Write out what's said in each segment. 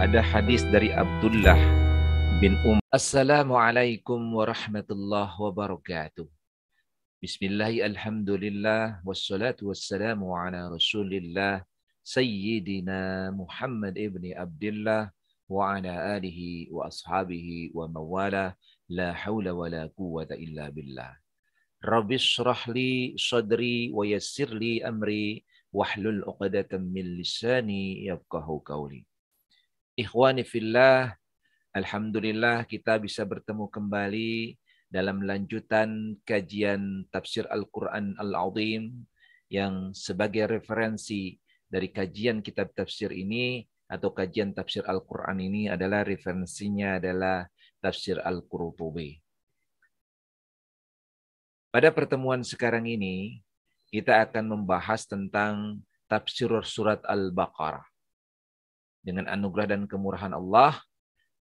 Ada hadis dari Abdullah bin Assalamualaikum warahmatullahi wabarakatuh. Bismillahi alhamdulillah wassalatu wassalamu ala rasulillah Sayyidina Muhammad ibni Abdullah wa ala alihi wa ashabihi wa mawala la hawla wa la quwwata illa billah. Rabbi shrah li sadri wa yassir li amri wahlul 'uqdatam min lisani yafqahu qawli. Ikhwani fillah, alhamdulillah kita bisa bertemu kembali dalam lanjutan kajian tafsir Al-Quran Al-Azim yang sebagai referensi dari kajian kitab tafsir ini atau kajian tafsir Al-Quran ini adalah referensinya adalah tafsir Al-Qurtubi. Pada pertemuan sekarang ini kita akan membahas tentang tafsir surat Al-Baqarah. Dengan anugerah dan kemurahan Allah,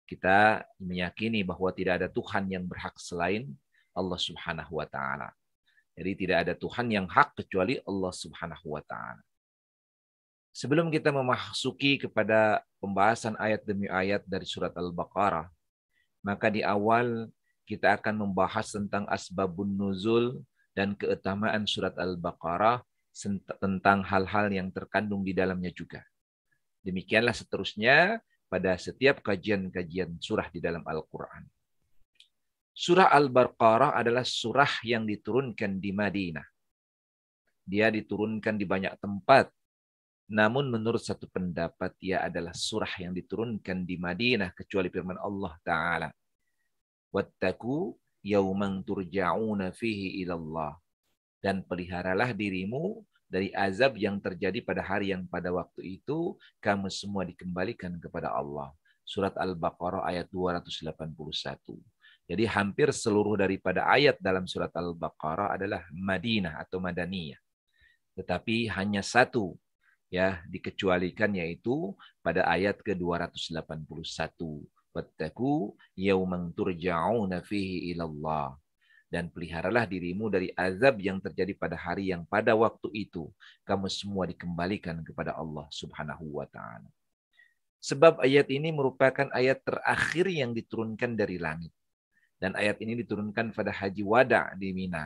kita meyakini bahwa tidak ada Tuhan yang berhak selain Allah Subhanahu wa taala. Jadi tidak ada Tuhan yang hak kecuali Allah Subhanahu wa taala. Sebelum kita memasuki kepada pembahasan ayat demi ayat dari surat Al-Baqarah, maka di awal kita akan membahas tentang asbabun nuzul dan keutamaan surat Al-Baqarah tentang hal-hal yang terkandung di dalamnya juga. Demikianlah seterusnya pada setiap kajian-kajian surah di dalam Al-Quran. Surah Al-Baqarah adalah surah yang diturunkan di Madinah. Dia diturunkan di banyak tempat. Namun menurut satu pendapat, dia adalah surah yang diturunkan di Madinah kecuali firman Allah Ta'ala. Wattaku yawman turja'una fihi ilallah. Dan peliharalah dirimu dari azab yang terjadi pada hari yang pada waktu itu kamu semua dikembalikan kepada Allah. Surat Al-Baqarah ayat 281. Jadi hampir seluruh daripada ayat dalam surat Al-Baqarah adalah Madinah atau Madaniyah. Tetapi hanya satu ya dikecualikan, yaitu pada ayat ke-281. Wattaku yawman turja'una fihi ilallah. Dan peliharalah dirimu dari azab yang terjadi pada hari yang pada waktu itu kamu semua dikembalikan kepada Allah Subhanahu wa taala. Sebab ayat ini merupakan ayat terakhir yang diturunkan dari langit. Dan ayat ini diturunkan pada Haji Wada di Mina.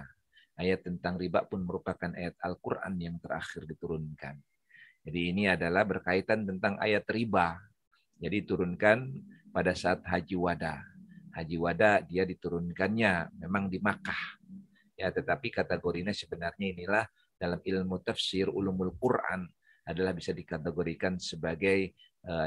Ayat tentang riba pun merupakan ayat Al-Quran yang terakhir diturunkan. Jadi ini adalah berkaitan tentang ayat riba. Jadi diturunkan pada saat Haji Wada. Haji Wada dia diturunkannya memang di Makkah. Ya, tetapi kategorinya sebenarnya inilah dalam ilmu tafsir ulumul Quran adalah bisa dikategorikan sebagai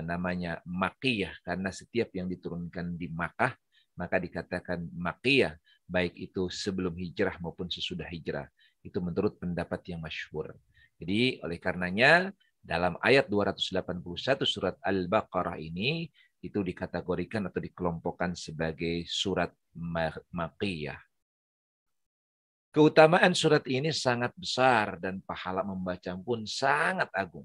namanya Makkiyah karena setiap yang diturunkan di Makkah maka dikatakan Makkiyah, baik itu sebelum hijrah maupun sesudah hijrah. Itu menurut pendapat yang masyhur. Jadi oleh karenanya dalam ayat 281 surat Al-Baqarah ini itu dikategorikan atau dikelompokkan sebagai surat Makkiyah. Keutamaan surat ini sangat besar dan pahala membaca pun sangat agung.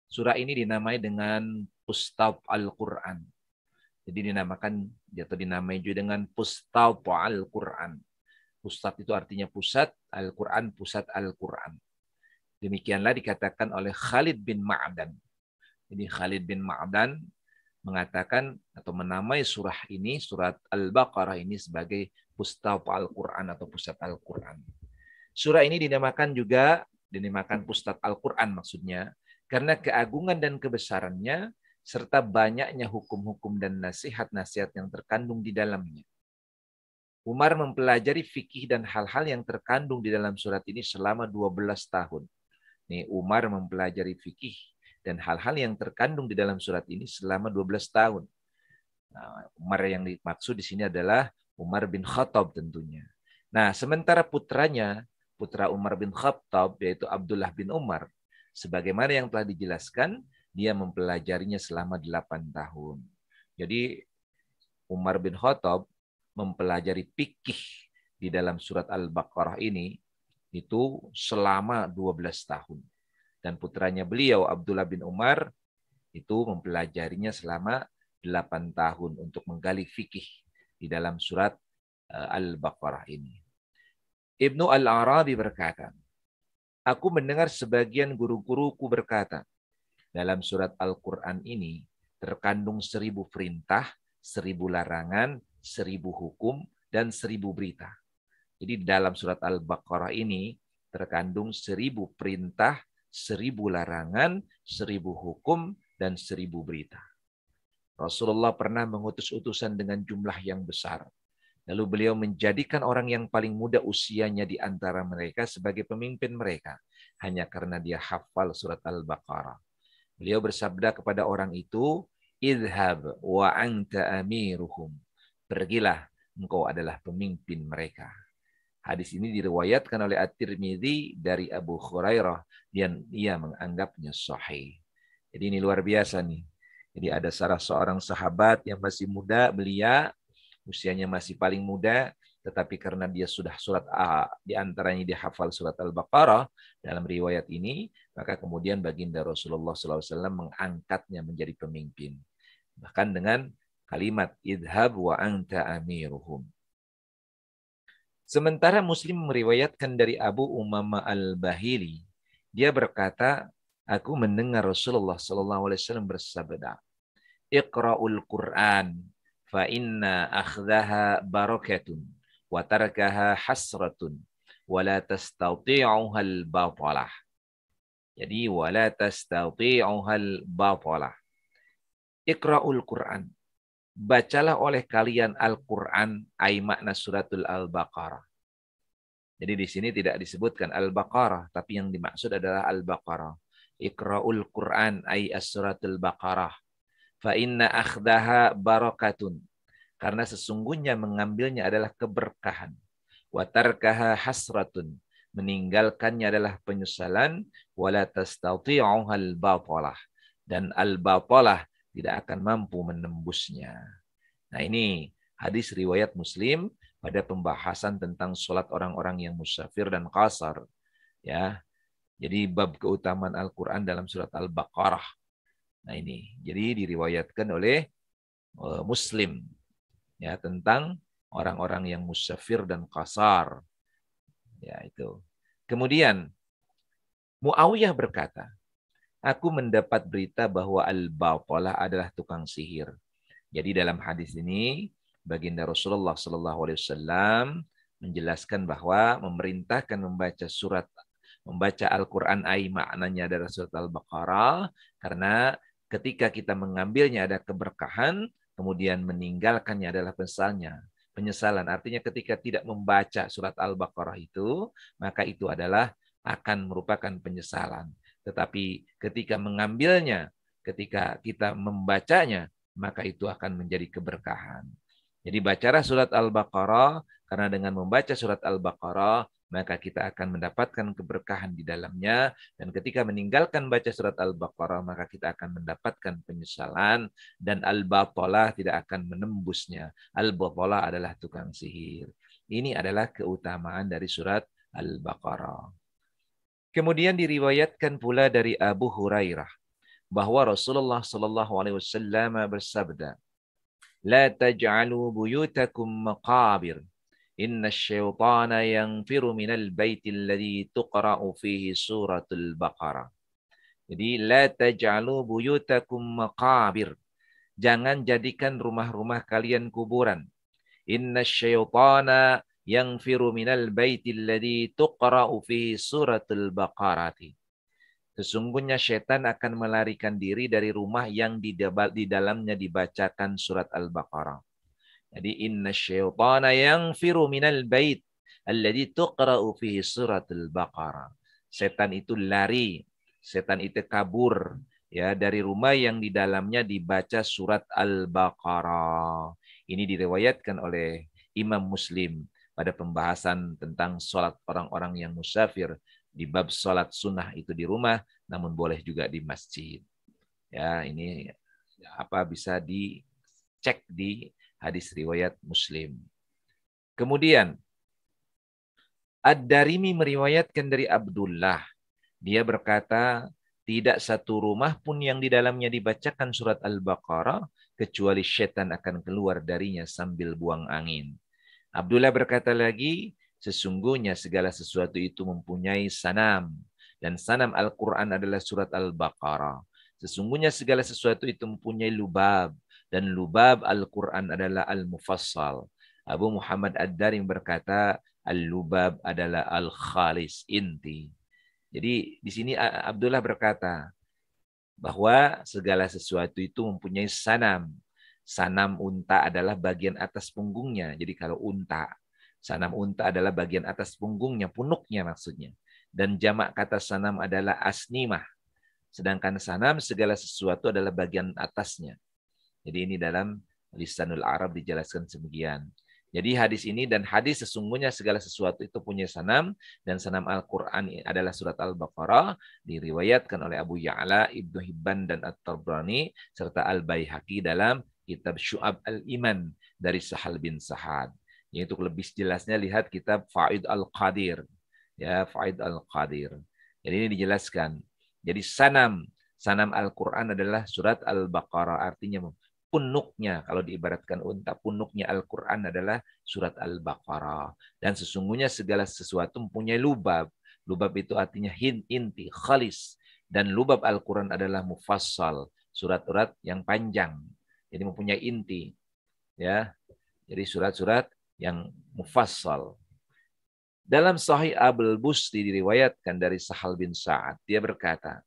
Surah ini dinamai dengan Pustab Al-Quran. Jadi dinamai juga dengan Pustab Al-Quran. Pustab itu artinya pusat, Al-Quran pusat Al-Quran. Demikianlah dikatakan oleh Khalid bin Ma'dan. Jadi Khalid bin Ma'dan mengatakan atau menamai surah ini, surat Al-Baqarah ini sebagai Pustab Al-Quran atau pusat Al-Quran. Surah ini dinamakan Pusat Al-Quran maksudnya, karena keagungan dan kebesarannya, serta banyaknya hukum-hukum dan nasihat-nasihat yang terkandung di dalamnya. Umar mempelajari fikih dan hal-hal yang terkandung di dalam surat ini selama 12 tahun. Nih, Umar mempelajari fikih dan hal-hal yang terkandung di dalam surat ini selama 12 tahun. Nah, Umar yang dimaksud di sini adalah Umar bin Khattab tentunya. Nah, sementara putra Umar bin Khattab, yaitu Abdullah bin Umar, sebagaimana yang telah dijelaskan, dia mempelajarinya selama 8 tahun. Jadi, Umar bin Khattab mempelajari fikih di dalam surat Al-Baqarah ini itu selama 12 tahun. Dan putranya beliau, Abdullah bin Umar, itu mempelajarinya selama 8 tahun untuk menggali fikih di dalam surat Al-Baqarah ini. Ibnu Al-Arabi berkata, aku mendengar sebagian guru-guruku berkata, dalam surat Al-Quran ini terkandung 1000 perintah, 1000 larangan, 1000 hukum, dan 1000 berita. Jadi dalam surat Al-Baqarah ini terkandung 1000 perintah, 1000 larangan, 1000 hukum, dan 1000 berita. Rasulullah pernah mengutus utusan dengan jumlah yang besar. Lalu beliau menjadikan orang yang paling muda usianya di antara mereka sebagai pemimpin mereka. Hanya karena dia hafal surat Al-Baqarah. Beliau bersabda kepada orang itu, "Idhab wa anta amiruhum." Pergilah, engkau adalah pemimpin mereka. Hadis ini diriwayatkan oleh At-Tirmidzi dari Abu Hurairah dan ia menganggapnya sahih. Jadi ini luar biasa nih. Jadi ada salah seorang sahabat yang masih muda, belia, usianya masih paling muda, tetapi karena dia sudah surat A, di antaranya dia hafal surat Al-Baqarah dalam riwayat ini, maka kemudian baginda Rasulullah SAW mengangkatnya menjadi pemimpin. Bahkan dengan kalimat, idhab wa anta amiruhum. Sementara Muslim meriwayatkan dari Abu Umamah Al-Bahili, dia berkata, aku mendengar Rasulullah SAW bersabda, Iqra'ul Qur'an fa inna akhdaha barakatun wa tarkaha hasratun wa la tastati'uha al-batalah. Jadi wa la tastati'uha al-batalah. Iqra'ul Qur'an. Bacalah oleh kalian Al-Qur'an ay makna suratul Al-Baqarah. Jadi di sini tidak disebutkan Al-Baqarah, tapi yang dimaksud adalah Al-Baqarah. Iqra'ul Qur'an ay as-suratul Baqarah. Fa inna akhdaha barakatun. Karena sesungguhnya mengambilnya adalah keberkahan. Wa tarkaha hasratun. Meninggalkannya adalah penyesalan. Wa la tastati'uha al-batalah. Dan al-batalah tidak akan mampu menembusnya. Nah ini hadis riwayat Muslim pada pembahasan tentang sholat orang-orang yang musafir dan qasar. Ya, jadi bab keutamaan Al-Quran dalam surat Al-Baqarah. Nah ini, jadi diriwayatkan oleh Muslim ya tentang orang-orang yang musafir dan qasar. Ya itu. Kemudian Muawiyah berkata, aku mendapat berita bahwa Al-Baqarah adalah tukang sihir. Jadi dalam hadis ini baginda Rasulullah SAW menjelaskan bahwa memerintahkan membaca Al-Quran maknanya adalah surat Al-Baqarah karena ketika kita mengambilnya ada keberkahan, kemudian meninggalkannya adalah penyesalan. Artinya ketika tidak membaca surat Al-Baqarah itu, maka itu adalah akan merupakan penyesalan. Tetapi ketika mengambilnya, ketika kita membacanya, maka itu akan menjadi keberkahan. Jadi bacalah surat Al-Baqarah, karena dengan membaca surat Al-Baqarah, maka kita akan mendapatkan keberkahan di dalamnya. Dan ketika meninggalkan baca surat Al-Baqarah, maka kita akan mendapatkan penyesalan. Dan Al-Batalah tidak akan menembusnya. Al-Batalah adalah tukang sihir. Ini adalah keutamaan dari surat Al-Baqarah. Kemudian diriwayatkan pula dari Abu Hurairah bahwa Rasulullah SAW bersabda, La taj'alu buyutakum maqabir. Inna syaitana yanfiru minal baiti alladhi tuqra'u fihi suratul Baqarah. Jadi, La taj'alu buyutakum maqabir. Jangan jadikan rumah-rumah kalian kuburan. Inna syaitana yanfiru minal baiti alladhi tuqra'u fihi suratul Baqarah. Sesungguhnya syaitan akan melarikan diri dari rumah yang di dalamnya dibacakan surat Al-Baqarah. Jadi inna syaitana yanfiru minal bait alladhi tuqra'u fihi suratul Baqarah. Setan itu lari, setan itu kabur ya dari rumah yang di dalamnya dibaca surat Al-Baqarah. Ini diriwayatkan oleh Imam Muslim pada pembahasan tentang sholat orang-orang yang musafir di bab sholat sunnah itu di rumah, namun boleh juga di masjid. Ya, ini apa bisa dicek di hadis riwayat Muslim. Kemudian Ad-Darimi meriwayatkan dari Abdullah. Dia berkata, tidak satu rumah pun yang di dalamnya dibacakan surat Al-Baqarah kecuali syaitan akan keluar darinya sambil buang angin. Abdullah berkata lagi, sesungguhnya segala sesuatu itu mempunyai sanam. Dan sanam Al-Quran adalah surat Al-Baqarah. Sesungguhnya segala sesuatu itu mempunyai lubab. Dan lubab Al-Quran adalah Al-Mufassal. Abu Muhammad Ad-Darim berkata, Al-lubab adalah Al-Khalis, inti. Jadi di sini Abdullah berkata bahwa segala sesuatu itu mempunyai sanam. Sanam unta adalah bagian atas punggungnya. Jadi kalau unta, sanam unta adalah bagian atas punggungnya, punuknya maksudnya. Dan jamak kata sanam adalah asnimah. Sedangkan sanam segala sesuatu adalah bagian atasnya. Jadi ini dalam Lisanul Arab dijelaskan sebagian. Jadi hadis ini dan hadis sesungguhnya segala sesuatu itu punya sanam dan sanam Al-Quran adalah surat Al-Baqarah diriwayatkan oleh Abu Ya'la, Ibnu Hibban dan At-Tabrani serta Al-Baihaqi dalam kitab Syu'ab Al-Iman dari Sahal bin Sa'ad. Yaitu lebih jelasnya lihat kitab Faid Al-Qadir. Ya, Faid Al-Qadir. Jadi ini dijelaskan. Jadi sanam Al-Quran adalah surat Al-Baqarah, artinya punuknya, kalau diibaratkan unta, punuknya Al-Quran adalah surat Al-Baqarah. Dan sesungguhnya segala sesuatu mempunyai lubab. Lubab itu artinya inti, khalis. Dan lubab Al-Quran adalah mufassal, surat-surat yang panjang. Jadi mempunyai inti. Ya, jadi surat-surat yang mufassal. Dalam Sahih Abul Busti diriwayatkan dari Sahal bin Sa'ad, dia berkata,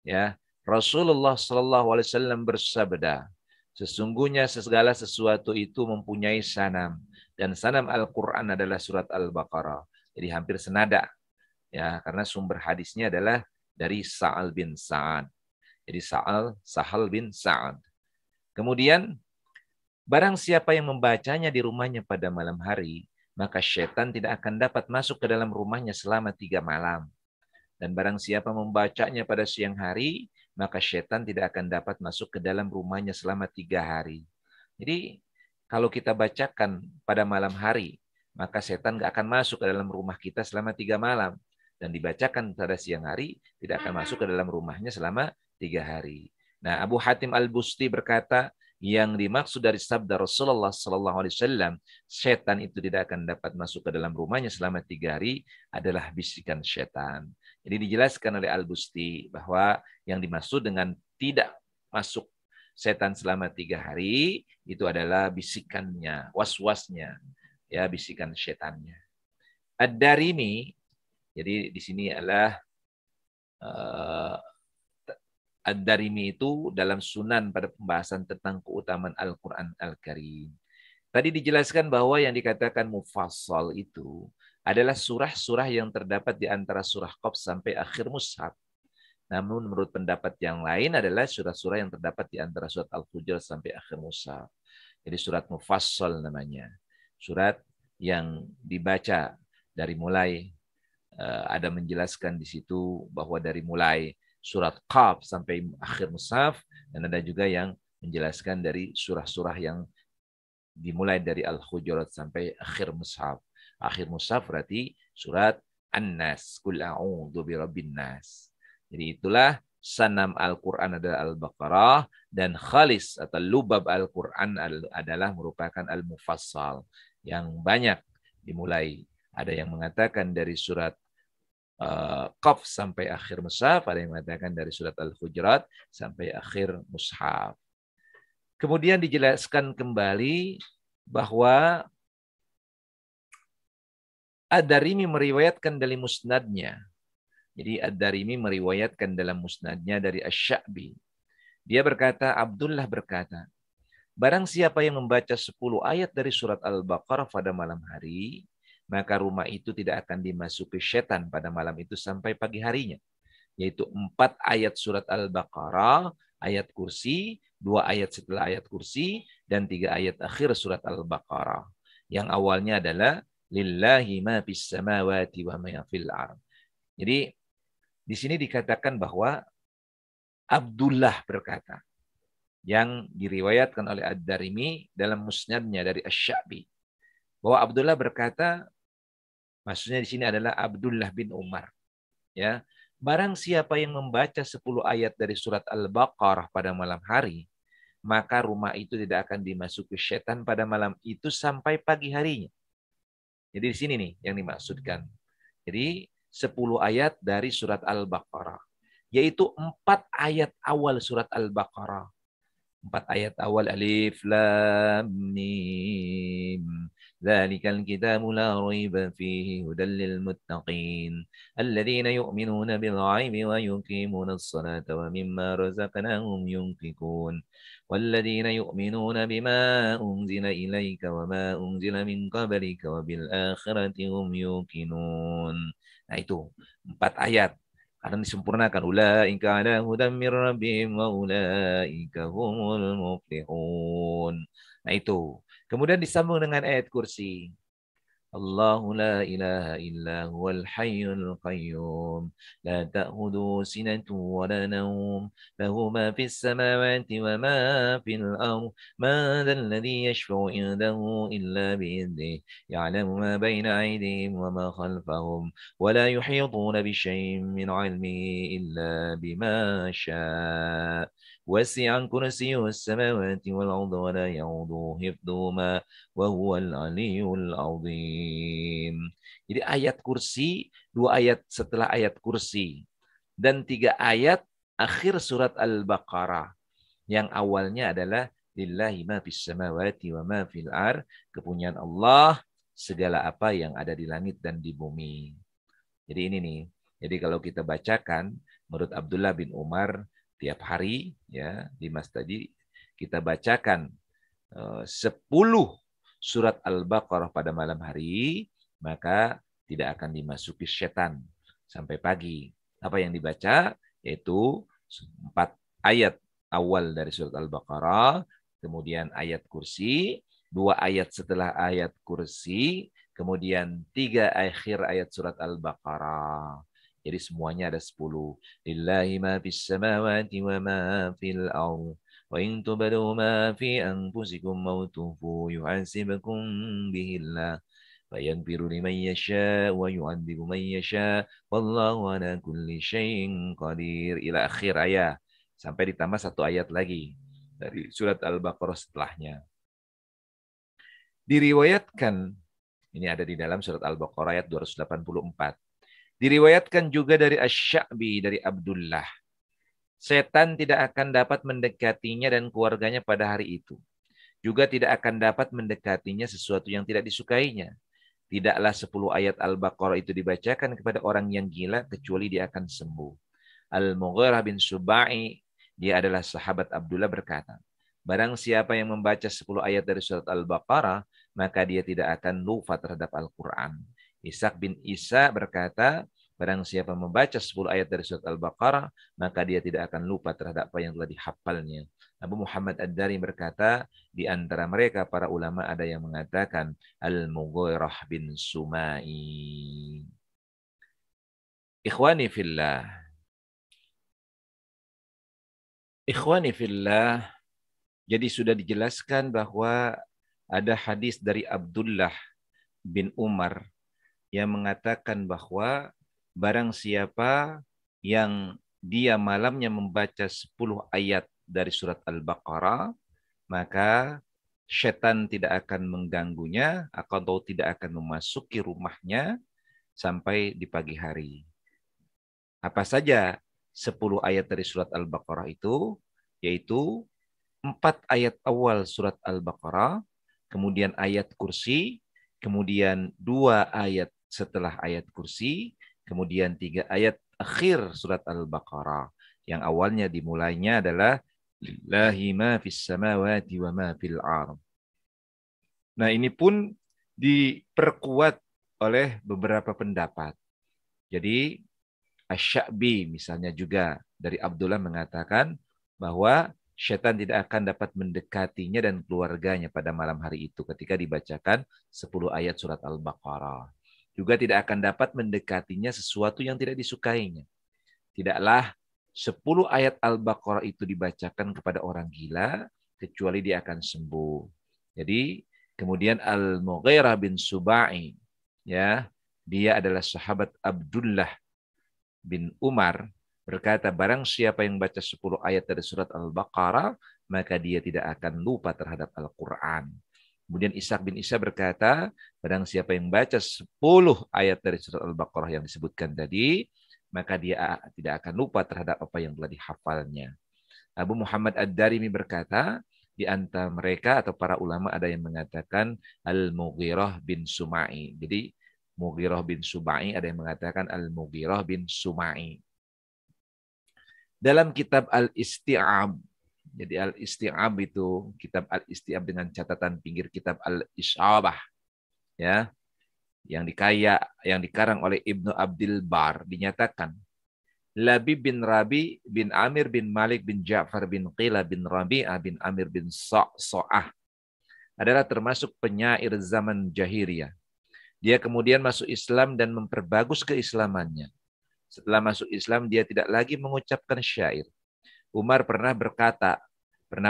ya, Rasulullah Shallallahu Alaihi Wasallam bersabda, sesungguhnya segala sesuatu itu mempunyai sanam dan sanam Al-Quran adalah surat Al-Baqarah. Jadi hampir senada, ya, karena sumber hadisnya adalah dari Sa'al bin Sa'ad. Jadi Sahal bin Sa'ad. Kemudian barang siapa yang membacanya di rumahnya pada malam hari, maka syaitan tidak akan dapat masuk ke dalam rumahnya selama 3 malam. Dan barang siapa membacanya pada siang hari, maka syaitan tidak akan dapat masuk ke dalam rumahnya selama 3 hari. Jadi kalau kita bacakan pada malam hari, maka setan nggak akan masuk ke dalam rumah kita selama 3 malam. Dan dibacakan pada siang hari, tidak akan masuk ke dalam rumahnya selama 3 hari. Nah, Abu Hatim Al-Busti berkata, yang dimaksud dari sabda Rasulullah SAW, setan itu tidak akan dapat masuk ke dalam rumahnya selama 3 hari adalah bisikan setan. Jadi dijelaskan oleh Al-Busti bahwa yang dimaksud dengan tidak masuk setan selama 3 hari itu adalah bisikannya, was-wasnya, ya, bisikan setannya. Ad-Darimi, jadi di sini adalah Ad-Darimi itu dalam Sunan pada pembahasan tentang keutamaan Al-Quran Al-Karim. Tadi dijelaskan bahwa yang dikatakan mufassal itu adalah surah-surah yang terdapat di antara surah Qaf sampai akhir mushaf. Namun menurut pendapat yang lain adalah surah-surah yang terdapat di antara surat Al-Hujurat sampai akhir mushaf. Jadi surat mufassal namanya. Surat yang dibaca dari mulai ada menjelaskan di situ bahwa dari mulai surat Qaf sampai akhir mushaf, dan ada juga yang menjelaskan dari surah-surah yang dimulai dari Al-Hujurat sampai akhir mushaf. Akhir mushaf berarti surat An-Nas, Qul a'udzu birabbin nas. Jadi itulah sanam Al-Quran adalah Al-Baqarah, dan khalis atau lubab Al-Quran adalah merupakan Al-Mufassal yang banyak dimulai. Ada yang mengatakan dari surat Qaf sampai akhir mushaf, ada yang mengatakan dari surat Al-Hujurat sampai akhir mushaf. Kemudian dijelaskan kembali bahwa Ad-Darimi meriwayatkan dari musnadnya. Jadi Ad-Darimi meriwayatkan dalam musnadnya dari Asy-Sya'bi. Dia berkata, Abdullah berkata, barang siapa yang membaca 10 ayat dari surat Al-Baqarah pada malam hari, maka rumah itu tidak akan dimasuki setan pada malam itu sampai pagi harinya. Yaitu 4 ayat surat Al-Baqarah, ayat kursi, 2 ayat setelah ayat kursi, dan 3 ayat akhir surat Al-Baqarah. Yang awalnya adalah lillahi ma fis samawati wa ma fil ardh. Jadi di sini dikatakan bahwa Abdullah berkata, yang diriwayatkan oleh Ad-Darimi dalam musnadnya dari Asy-Sya'bi, bahwa Abdullah berkata, maksudnya di sini adalah Abdullah bin Umar, ya, barang siapa yang membaca 10 ayat dari surat Al-Baqarah pada malam hari, maka rumah itu tidak akan dimasuki setan pada malam itu sampai pagi harinya. Jadi di sini nih yang dimaksudkan. Jadi 10 ayat dari surat Al-Baqarah. yaitu 4 ayat awal surat Al-Baqarah. 4 ayat awal alif lam mim. Dzalikal kitabu la raiba fihi hudal lil muttaqin alladzina yu'minuna bil ghaibi wa yuqimuna as-salata wa mimma razaqnahum yunfiqun walladzina yu'minuna bima unzila ilaika wa ma unzila min qablika wa bil akhirati hum yuqinun. Nah itu 4 ayat akan disempurnakan. Ulaika ala hudan mir rabbihim wa ulaika humul muflihun. Nah itu. Kemudian disambung dengan ayat kursi. Allahu la ilaha illa huwal hayyul qayyum la ta'khudhuhu sinatun wa la nawm lahu ma fis samawati wa ma fil ardh ma dhal ladzi yashfa'u 'indahu illa bi'idhnihi ya'lamu ma bayna aydihim wa ma khalfahum wa la yuhituna bi syai'in min 'ilmihi illa bima syaa' wasi'a kursiyyuhu as-samawati wal ardha wa la ya'uduhu hifdhuhuma wa huwal 'aliyyul 'azim. Jadi ayat kursi, 2 ayat setelah ayat kursi dan 3 ayat akhir surat Al-Baqarah. Yang awalnya adalah lillahi ma fis samawati wa ma fil ardh, kepunyaan Allah segala apa yang ada di langit dan di bumi. Jadi ini nih. Jadi kalau kita bacakan menurut Abdullah bin Umar tiap hari ya di masjid kita bacakan 10 surat Al-Baqarah pada malam hari, maka tidak akan dimasuki setan sampai pagi. Apa yang dibaca? Yaitu 4 ayat awal dari surat Al-Baqarah, kemudian ayat kursi, 2 ayat setelah ayat kursi, kemudian 3 akhir ayat surat Al-Baqarah. Jadi semuanya ada 10. Lillahi ma fis samawati wa ma fil ardh. Wa in tubdu ma fi anfusikum aw tukhfu yuhasibukum bihi Allah. Fayaghfiru liman yasha wa yu'adzibu man yasha. Wallahu ala kulli syai'in qadir. Ila akhir ayat. Sampai ditambah 1 ayat lagi dari surat Al-Baqarah setelahnya. Diriwayatkan, ini ada di dalam surat Al-Baqarah ayat 284. Diriwayatkan juga dari Asy-Sya'bi dari Abdullah. Setan tidak akan dapat mendekatinya dan keluarganya pada hari itu. Juga tidak akan dapat mendekatinya sesuatu yang tidak disukainya. Tidaklah 10 ayat Al-Baqarah itu dibacakan kepada orang yang gila kecuali dia akan sembuh. Al-Mughirah bin Subai, dia adalah sahabat Abdullah berkata, barang siapa yang membaca 10 ayat dari surat Al-Baqarah, maka dia tidak akan lupa terhadap Al-Quran. Ishaq bin Isa berkata, barang siapa membaca 10 ayat dari surat Al-Baqarah, maka dia tidak akan lupa terhadap apa yang telah dihafalnya. Abu Muhammad Ad-Dari berkata, di antara mereka para ulama ada yang mengatakan Al-Mughirah bin Sumai. Ikhwani fillah. Ikhwani fillah. Jadi sudah dijelaskan bahwa ada hadis dari Abdullah bin Umar yang mengatakan bahwa barang siapa yang dia malamnya membaca 10 ayat dari surat Al-Baqarah, maka setan tidak akan mengganggunya atau tidak akan memasuki rumahnya sampai di pagi hari. Apa saja 10 ayat dari surat Al-Baqarah itu? Yaitu 4 ayat awal surat Al-Baqarah, kemudian ayat kursi, kemudian 2 ayat setelah ayat kursi, kemudian 3 ayat akhir surat Al-Baqarah. Yang awalnya dimulainya adalah lillahi ma fis samawati wa ma fil ardh. Nah, ini pun diperkuat oleh beberapa pendapat. Jadi Asy-Sya'bi misalnya juga dari Abdullah mengatakan bahwa syaitan tidak akan dapat mendekatinya dan keluarganya pada malam hari itu ketika dibacakan 10 ayat surat Al-Baqarah. Juga tidak akan dapat mendekatinya sesuatu yang tidak disukainya. Tidaklah 10 ayat Al-Baqarah itu dibacakan kepada orang gila, kecuali dia akan sembuh. Jadi, kemudian Al-Mughirah bin Subai, ya, dia adalah sahabat Abdullah bin Umar, berkata, barang siapa yang baca 10 ayat dari surat Al-Baqarah, maka dia tidak akan lupa terhadap Al-Quran. Kemudian Ishaq bin Isa berkata, barang siapa yang baca 10 ayat dari surat Al-Baqarah yang disebutkan tadi, maka dia tidak akan lupa terhadap apa yang telah dihafalnya. Abu Muhammad Ad-Darimi berkata, di antara mereka atau para ulama ada yang mengatakan Al-Mughirah bin Sumai. Jadi Mughirah bin Sumai, ada yang mengatakan Al-Mughirah bin Sumai. Dalam kitab Al-Isti'ab, jadi Al-Isti'ab itu kitab Al-Isti'ab dengan catatan pinggir kitab Al-Is'abah, ya, yang dikarang oleh Ibnu Abdil Bar, dinyatakan Labib bin Rabi bin Amir bin Malik bin Ja'far bin Qila bin Rabi'ah bin Amir bin Sa'sa'ah adalah termasuk penyair zaman jahiliyah. Dia kemudian masuk Islam dan memperbagus keislamannya. Setelah masuk Islam, dia tidak lagi mengucapkan syair. Umar pernah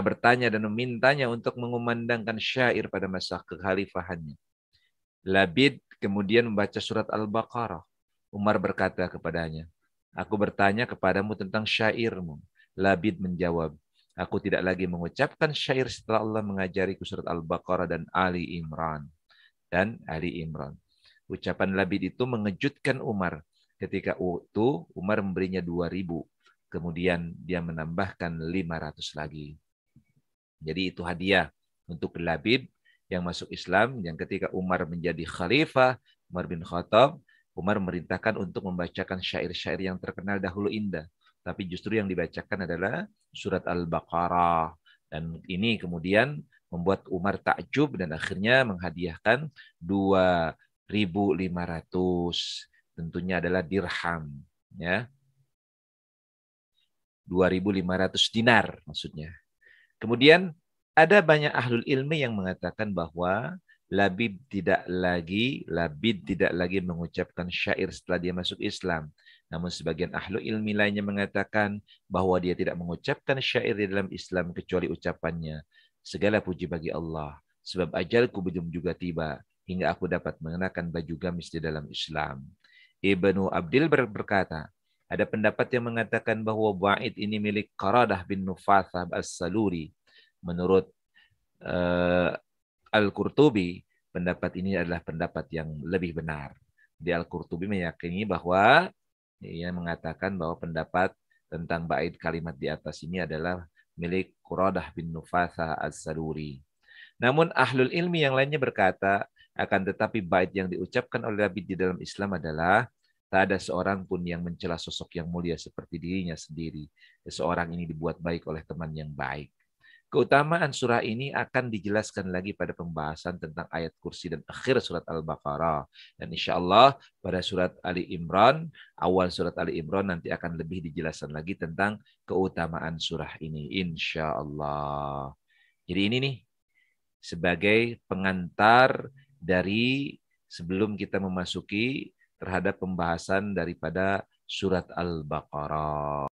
bertanya dan memintanya untuk mengumandangkan syair pada masa kekhalifahannya. Labid kemudian membaca surat Al-Baqarah. Umar berkata kepadanya, "Aku bertanya kepadamu tentang syairmu." Labid menjawab, "Aku tidak lagi mengucapkan syair setelah Allah mengajariku surat Al-Baqarah dan Ali Imran." Ucapan Labid itu mengejutkan Umar. Ketika itu Umar memberinya 2.000. Kemudian dia menambahkan 500 lagi. Jadi itu hadiah untuk Labid yang masuk Islam. Yang ketika Umar menjadi khalifah, Umar bin Khattab, Umar memerintahkan untuk membacakan syair-syair yang terkenal dahulu indah. Tapi justru yang dibacakan adalah surat Al-Baqarah. Dan ini kemudian membuat Umar takjub dan akhirnya menghadiahkan 2.500. Tentunya adalah dirham. Ya. 2.500 dinar maksudnya. Kemudian ada banyak ahlul ilmi yang mengatakan bahwa Labid tidak lagi mengucapkan syair setelah dia masuk Islam. Namun sebagian ahlul ilmi lainnya mengatakan bahwa dia tidak mengucapkan syair di dalam Islam kecuali ucapannya, "Segala puji bagi Allah, sebab ajalku belum juga tiba hingga aku dapat mengenakan baju gamis di dalam Islam." Ibnu Abdil berkata, ada pendapat yang mengatakan bahwa bait ini milik Qaradah bin Nufathah as-Saluri. Menurut Al-Qurtubi, pendapat ini adalah pendapat yang lebih benar. Di Al-Qurtubi meyakini bahwa ia mengatakan bahwa pendapat tentang bait kalimat di atas ini adalah milik Qaradah bin Nufathah as-Saluri. Namun ahlul ilmi yang lainnya berkata, akan tetapi bait yang diucapkan oleh Labid di dalam Islam adalah tak ada seorang pun yang mencela sosok yang mulia seperti dirinya sendiri. Seseorang ini dibuat baik oleh teman yang baik. Keutamaan surah ini akan dijelaskan lagi pada pembahasan tentang ayat kursi dan akhir surat Al-Baqarah. Dan insya Allah pada surat Ali Imran, awal surat Ali Imran nanti akan lebih dijelaskan lagi tentang keutamaan surah ini. Insya Allah. Jadi ini nih sebagai pengantar dari sebelum kita memasuki terhadap pembahasan daripada surat Al-Baqarah.